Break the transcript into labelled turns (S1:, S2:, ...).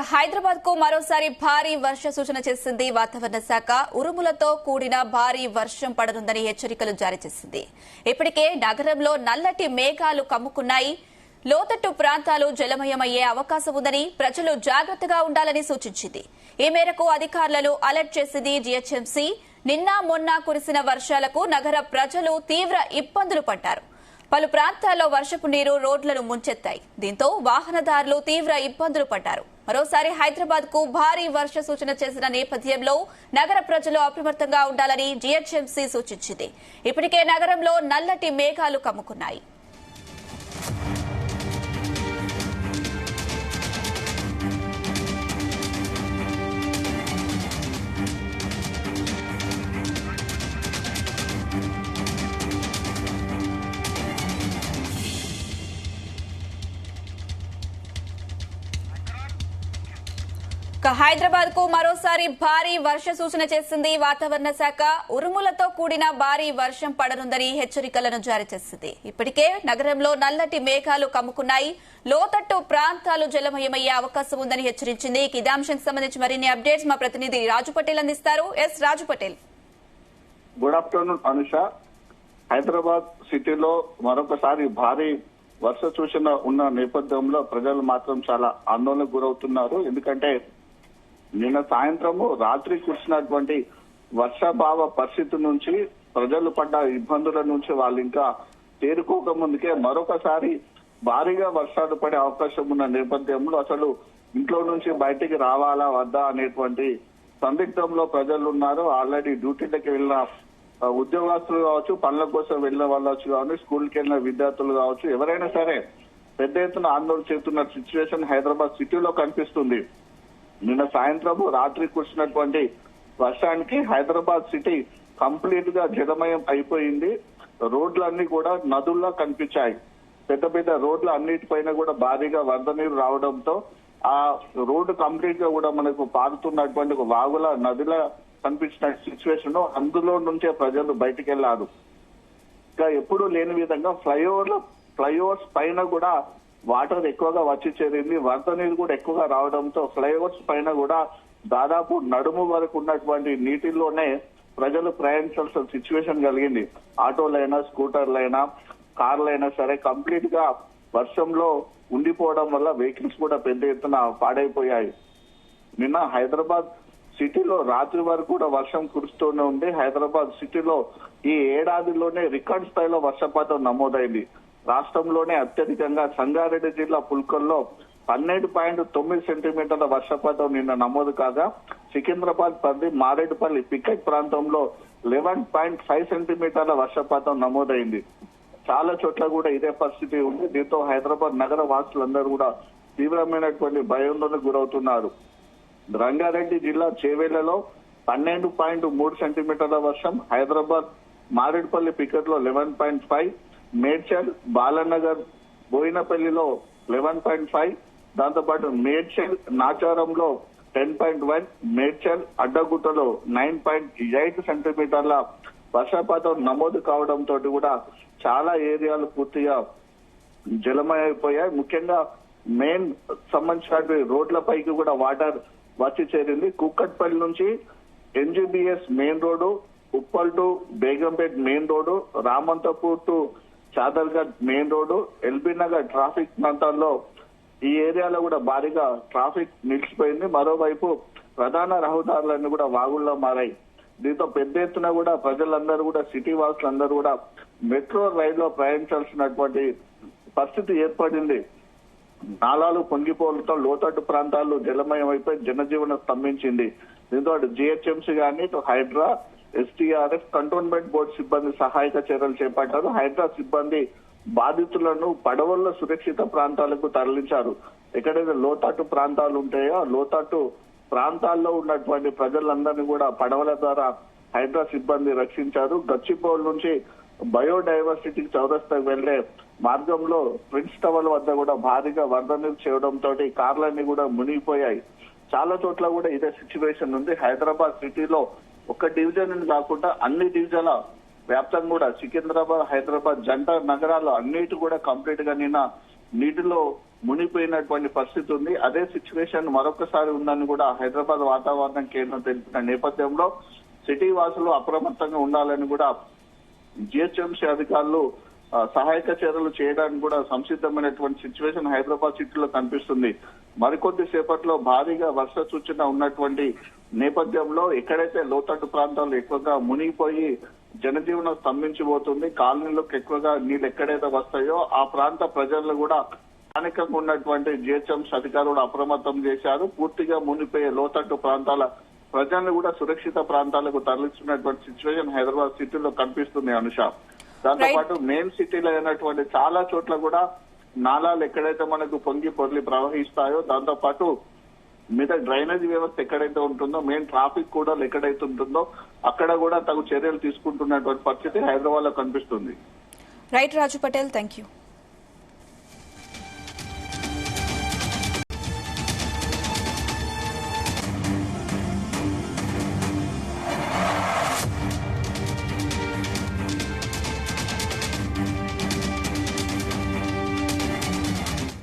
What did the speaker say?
S1: హైదరాబాద్ కు మరోసారి భారీ వర్ష సూచన చేసింది వాతావరణ శాఖ. ఉరుములతో కూడిన భారీ వర్షం పడనుందని హెచ్చరికలు జారీ చేసింది. ఇప్పటికే నగరంలో నల్లటి మేఘాలు కమ్ముకున్నాయి. లోతట్టు ప్రాంతాలు జలమయమయ్యే అవకాశం ఉందని ప్రజలు జాగ్రత్తగా ఉండాలని సూచించింది. ఈ మేరకు అధికారులను అలర్ట్ చేసింది జీహెచ్ఎంసీ. నిన్న మొన్న కురిసిన వర్షాలకు నగర ప్రజలు తీవ్ర ఇబ్బందులు పడ్డారు. పలు ప్రాంతాల్లో వర్షపు నీరు రోడ్లను ముంచెత్తాయి. దీంతో వాహనదారులు తీవ్ర ఇబ్బందులు పడ్డారు. మరోసారి హైదరాబాద్ కు భారీ వర్ష సూచన చేసిన నేపథ్యంలో నగర ప్రజలు అప్రమత్తంగా ఉండాలని జీహెచ్ఎంసీ సూచించింది. ఇప్పటికే నగరంలో నల్లటి మేఘాలు కమ్ముకున్నాయి. హైదరాబాద్ కు మరోసారి భారీ వర్ష సూచన చేసింది వాతావరణ శాఖ. ఉరుములతో కూడిన భారీ వర్షం పడనుందని హెచ్చరికలను జారీ చేసింది. ఇప్పటికే నగరంలో నల్లటి మేఘాలు కమ్ముకున్నాయి. లోతట్టు ప్రాంతాలు జలమయమయ్యే అవకాశం ఉందని హెచ్చరించింది. ఇదే అంశానికి సంబంధించి మరిన్ని అప్డేట్స్ మా ప్రతినిధి రాజు పటేల్ అందిస్తారు. S Raju Patel.
S2: Good afternoon Anusha. Hyderabad సిటీలో మరొకసారి భారీ వర్ష సూచన ఉన్న నేపథ్యంలో ప్రజలు మాత్రం చాలా ఆందోళనకు గురవుతున్నారు. ఎందుకంటే నిన్న సాయంత్రము రాత్రి కురిసినటువంటి వర్షాభావ పరిస్థితి నుంచి ప్రజలు పడ్డ ఇబ్బందుల నుంచి వాళ్ళు ఇంకా తేరుకోక ముందుకే మరొకసారి భారీగా వర్షాలు పడే అవకాశం ఉన్న నేపథ్యంలో అసలు ఇంట్లో నుంచి బయటికి రావాలా వద్దా అనేటువంటి సందిగ్ధంలో ప్రజలు ఉన్నారు. ఆల్రెడీ డ్యూటీలకి వెళ్ళిన ఉద్యోగస్తులు కావచ్చు, పనుల కోసం వెళ్ళిన వాళ్ళు కావచ్చు, స్కూల్కి వెళ్ళిన విద్యార్థులు కావచ్చు, ఎవరైనా సరే పెద్ద ఎత్తున ఆందోళన చేస్తున్న సిచ్యువేషన్ హైదరాబాద్ సిటీలో కనిపిస్తుంది. నిన్న సాయంత్రం రాత్రి కురిసినటువంటి వర్షానికి హైదరాబాద్ సిటీ కంప్లీట్ గా జలమయం అయిపోయింది. రోడ్లన్నీ కూడా నదుల్లా కనిపించాయి. పెద్ద పెద్ద రోడ్ల అన్నిటిపైన కూడా భారీగా వరద నీరు రావడంతో ఆ రోడ్డు కంప్లీట్ గా కూడా మనకు పారుతున్నటువంటి ఒక వాగుల నదిలా కనిపించిన సిచ్యువేషన్ అందులో నుంచే ప్రజలు బయటికి వెళ్లారు. ఇంకా ఎప్పుడూ లేని విధంగా ఫ్లైఓవర్స్ పైన కూడా వాటర్ ఎక్కువగా వచ్చి చేరింది. వరద నీరు కూడా ఎక్కువగా రావడంతో ఫ్లైఓవర్స్ పైన కూడా దాదాపు నడుము వరకు ఉన్నటువంటి నీటిల్లోనే ప్రజలు ప్రయాణించాల్సిన సిచ్యువేషన్ కలిగింది. ఆటోలైనా, స్కూటర్లైనా, కార్లైనా సరే కంప్లీట్ గా వర్షంలో ఉండిపోవడం వల్ల వెహికల్స్ కూడా పెద్ద ఎత్తున పాడైపోయాయి. నిన్న హైదరాబాద్ సిటీలో రాత్రి వరకు కూడా వర్షం కురుస్తూనే ఉంది. హైదరాబాద్ సిటీలో ఈ ఏడాదిలోనే రికార్డ్ స్థాయిలో వర్షపాతం నమోదైంది. రాష్ట్రంలోనే అత్యధికంగా సంగారెడ్డి జిల్లా పుల్కల్లో 12.9 సెంటీమీటర్ల వర్షపాతం నిన్న నమోదు కాగా, సికింద్రాబాద్ పరిధి మారేడుపల్లి పికెట్ ప్రాంతంలో 11.5 సెంటీమీటర్ల వర్షపాతం నమోదైంది. చాలా చోట్ల కూడా ఇదే పరిస్థితి ఉంది. దీంతో హైదరాబాద్ నగర వాసులందరూ కూడా తీవ్రమైనటువంటి భయాందోళనకు గురవుతున్నారు. రంగారెడ్డి జిల్లా చేవెళ్లలో 12.3 సెంటీమీటర్ల వర్షం, హైదరాబాద్ మారేడుపల్లి పికెట్ లో 11.5, మేడ్చల్, బాలనగర్, బోయినపల్లిలో 11.5, దాంతోపాటు మేడ్చల్ నాచారంలో 10.1, మేడ్చల్ అడ్డగుట్టలో 9.8 సెంటీమీటర్ల వర్షపాతం నమోదు కావడంతో కూడా చాలా ఏరియాలు పూర్తిగా జలమయమైపోయాయి. ముఖ్యంగా మెయిన్ సంబంధించిన రోడ్లపైకి కూడా వాటర్ వచ్చి చేరింది. కుక్కట్పల్లి నుంచి NGBS main road, Uppal to Begumpet main road, Ramanthapur to Chaderghat main road, LB Nagar traffic ప్రాంతాల్లో ఈ ఏరియాలో కూడా భారీగా ట్రాఫిక్ నిలిచిపోయింది. మరోవైపు ప్రధాన రహదారులన్నీ కూడా వాగుల్లో మారాయి. దీంతో పెద్ద ఎత్తున కూడా ప్రజలందరూ కూడా సిటీ వాసులందరూ కూడా మెట్రో రైల్లో ప్రయాణించాల్సినటువంటి పరిస్థితి ఏర్పడింది. నాలాలు పొంగిపోవడంతో లోతట్టు ప్రాంతాల్లో జలమయం అయిపోయి జనజీవనం స్తంభించింది. దీంతో అటు జీహెచ్ఎంసీ కానీ ఇటు హైడ్రా, ఎస్టీఆర్ఎఫ్, కంటోన్మెంట్ బోర్డు సిబ్బంది సహాయక చర్యలు చేపట్టారు. హైడ్రా సిబ్బంది బాధితులను పడవల్లో సురక్షిత ప్రాంతాలకు తరలించారు. ఎక్కడైతే లోతట్టు ప్రాంతాలు ఉంటాయో లోతట్టు ప్రాంతాల్లో ఉన్నటువంటి ప్రజలందరినీ కూడా పడవల ద్వారా హైడ్రా సిబ్బంది రక్షించారు. గచ్చిబౌలి నుంచి బయోడైవర్సిటీ చౌరస్తాకు వెళ్లే మార్గంలో ప్రిన్స్ టవర్ వద్ద కూడా భారీగా వరద నీరు చేయడంతో కార్లన్నీ కూడా మునిగిపోయాయి. చాలా చోట్ల కూడా ఇదే సిచ్యువేషన్ ఉంది. హైదరాబాద్ సిటీలో ఒక్క డివిజన్ కాకుండా అన్ని డివిజన్ల వ్యాప్తంగా కూడా సికింద్రాబాద్, హైదరాబాద్ జంట నగరాలు అన్నిటి కూడా కంప్లీట్ గా నిన్న నీటిలో మునిగిపోయినటువంటి పరిస్థితి ఉంది. అదే సిచ్యువేషన్ మరొకసారి ఉందని కూడా హైదరాబాద్ వాతావరణ కేంద్రం తెలిపిన నేపథ్యంలో సిటీ వాసులు అప్రమత్తంగా ఉండాలని కూడా జిహెచ్ఎంసీ అధికారులు సహాయక చర్యలు చేయడానికి కూడా సంసిద్ధమైనటువంటి సిచ్యువేషన్ హైదరాబాద్ సిటీలో కనిపిస్తుంది. మరికొద్ది సేపట్లో భారీగా వర్ష సూచన ఉన్నటువంటి నేపథ్యంలో ఎక్కడైతే లోతట్టు ప్రాంతాలు ఎక్కువగా మునిగిపోయి జనజీవనం స్తంభించిపోతుంది, కాలనీలకు ఎక్కువగా నీళ్లు ఎక్కడైతే వస్తాయో ఆ ప్రాంత ప్రజలు కూడా స్థానికంగా ఉన్నటువంటి జిహెచ్ఎంసీ అధికారులు అప్రమత్తం చేశారు. పూర్తిగా మునిగిపోయే లోతట్టు ప్రాంతాల ప్రజలను కూడా సురక్షిత ప్రాంతాలకు తరలిస్తున్నటువంటి సిచ్యువేషన్ హైదరాబాద్ సిటీలో కనిపిస్తుంది అనుష. దాంతో పాటు మెయిన్ సిటీలో అయినటువంటి చాలా చోట్ల కూడా నాలాలు ఎక్కడైతే మనకు పొంగి పొర్లి ప్రవహిస్తాయో, దాంతో పాటు మీద డ్రైనేజ్ వ్యవస్థ ఎక్కడైతే ఉంటుందో, మెయిన్ ట్రాఫిక్ కూడా ఎక్కడైతే ఉంటుందో అక్కడ కూడా తగు చర్యలు తీసుకుంటున్నటువంటి పరిస్థితి హైదరాబాద్ లో కనిపిస్తుంది.
S1: Right Raju Patel, thank you.